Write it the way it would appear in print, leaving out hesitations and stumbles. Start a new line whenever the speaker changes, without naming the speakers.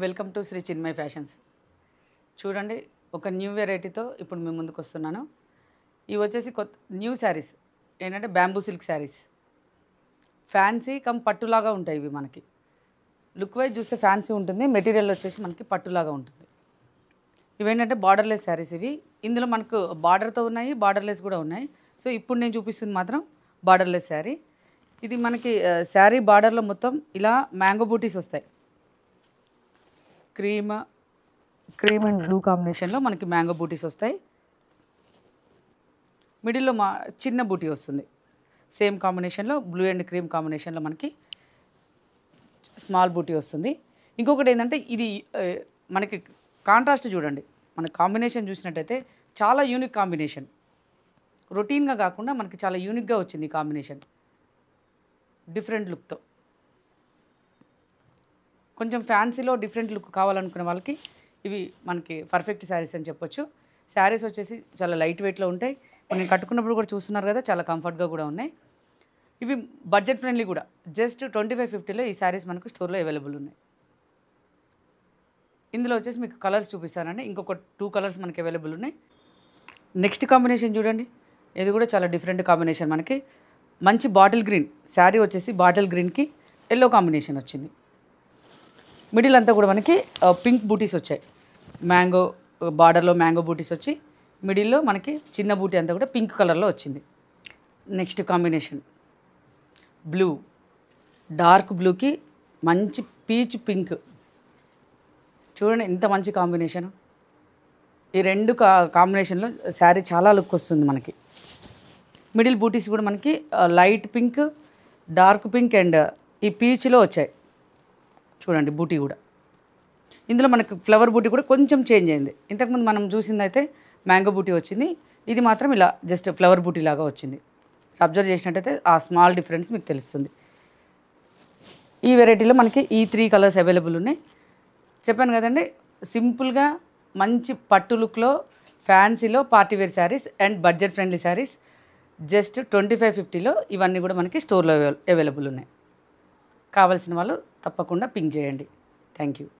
Welcome to Shri Chinmay fashions. చూడండి, ఒక new వెరైటీతో ఇప్పుడు మేము ముందుకు వస్తున్నాను. ఇవి వచ్చేసి కొత్త న్యూ శారీస్ ఏంటంటే bamboo silk saris. Fancy cum పట్టులాగా ఉంటాయి. ఇవి మనకి లుక్ వైజ్ చూస్తే ఫ్యాన్సీ ఉంటుంది, మెటీరియల్ వచ్చేసి మనకి పట్టులాగా ఉంటుంది. ఇవేంటంటే బార్డర్లెస్ శారీస్. ఇవి ఇందులో మనకు బార్డర్తో ఉన్నాయి, బార్డర్లెస్ కూడా ఉన్నాయి. సో ఇప్పుడు నేను చూపిస్తుంది మాత్రం బార్డర్లెస్ శారీ. ఇది మనకి శారీ బార్డర్లో మొత్తం ఇలా మ్యాంగో బూటీస్ వస్తాయి. క్రీమ్ అండ్ బ్లూ కాంబినేషన్లో మనకి మ్యాంగో బూటీస్ వస్తాయి. మిడిల్లో చిన్న బూటీ వస్తుంది. సేమ్ కాంబినేషన్లో బ్లూ అండ్ క్రీమ్ కాంబినేషన్లో మనకి స్మాల్ బూటీ వస్తుంది. ఇంకొకటి ఏంటంటే ఇది మనకి కాంట్రాస్ట్ చూడండి. మన కాంబినేషన్ చూసినట్టయితే చాలా యూనిక్ కాంబినేషన్. రొటీన్గా కాకుండా మనకి చాలా యూనిక్గా వచ్చింది ఈ కాంబినేషన్, డిఫరెంట్ లుక్తో. కొంచెం ఫ్యాన్సీలో డిఫరెంట్ లుక్ కావాలనుకునే వాళ్ళకి ఇవి మనకి పర్ఫెక్ట్ శారీస్ అని చెప్పొచ్చు. శారీస్ వచ్చేసి చాలా లైట్ వెయిట్లో ఉంటాయి. నేను కట్టుకున్నప్పుడు కూడా చూస్తున్నారు కదా, చాలా కంఫర్ట్గా కూడా ఉన్నాయి. ఇవి బడ్జెట్ ఫ్రెండ్లీ కూడా. జస్ట్ 2550లో ఈ శారీస్ మనకు స్టోర్లో అవైలబుల్ ఉన్నాయి. ఇందులో వచ్చేసి మీకు కలర్స్ చూపిస్తానండి. ఇంకొక 2 కలర్స్ మనకి అవైలబుల్ ఉన్నాయి. నెక్స్ట్ కాంబినేషన్ చూడండి, ఇది కూడా చాలా డిఫరెంట్ కాంబినేషన్. మనకి మంచి బాటిల్ గ్రీన్ శారీ వచ్చేసి బాటిల్ గ్రీన్కి ఎల్లో కాంబినేషన్ వచ్చింది. మిడిల్ అంతా కూడా మనకి పింక్ బూటీస్ వచ్చాయి. మ్యాంగో బార్డర్లో మ్యాంగో బూటీస్ వచ్చి మిడిల్లో మనకి చిన్న బూటీ అంతా కూడా పింక్ కలర్లో వచ్చింది. నెక్స్ట్ కాంబినేషన్ బ్లూ, డార్క్ బ్లూకి మంచి పీచ్ పింక్. చూడండి ఎంత మంచి కాంబినేషన్. ఈ రెండు కాంబినేషన్లో శారీ చాలా లుక్ వస్తుంది మనకి. మిడిల్ బూటీస్ కూడా మనకి light pink, dark pink and ఈ పీచ్లో వచ్చాయి. చూడండి బూటీ కూడా. ఇందులో మనకు ఫ్లవర్ బూటీ కూడా కొంచెం చేంజ్ అయింది. ఇంతకుముందు మనం చూసింది అయితే మ్యాంగో బూటీ వచ్చింది. ఇది మాత్రం ఇలా జస్ట్ ఫ్లవర్ బూటీ లాగా వచ్చింది. అబ్జర్వ్ చేసినట్టయితే ఆ స్మాల్ డిఫరెన్స్ మీకు తెలుస్తుంది. ఈ వెరైటీలో మనకి ఈ 3 కలర్స్ అవైలబుల్ ఉన్నాయి. చెప్పాను కదండి, సింపుల్గా మంచి పట్టు లుక్లో ఫ్యాన్సీలో party wear saris and budget friendly saris just 2550లో ఇవన్నీ కూడా మనకి స్టోర్లో అవైలబుల్ ఉన్నాయి. కావాల్సిన వాళ్ళు తప్పకుండా పింక్ చేయండి. Thank you.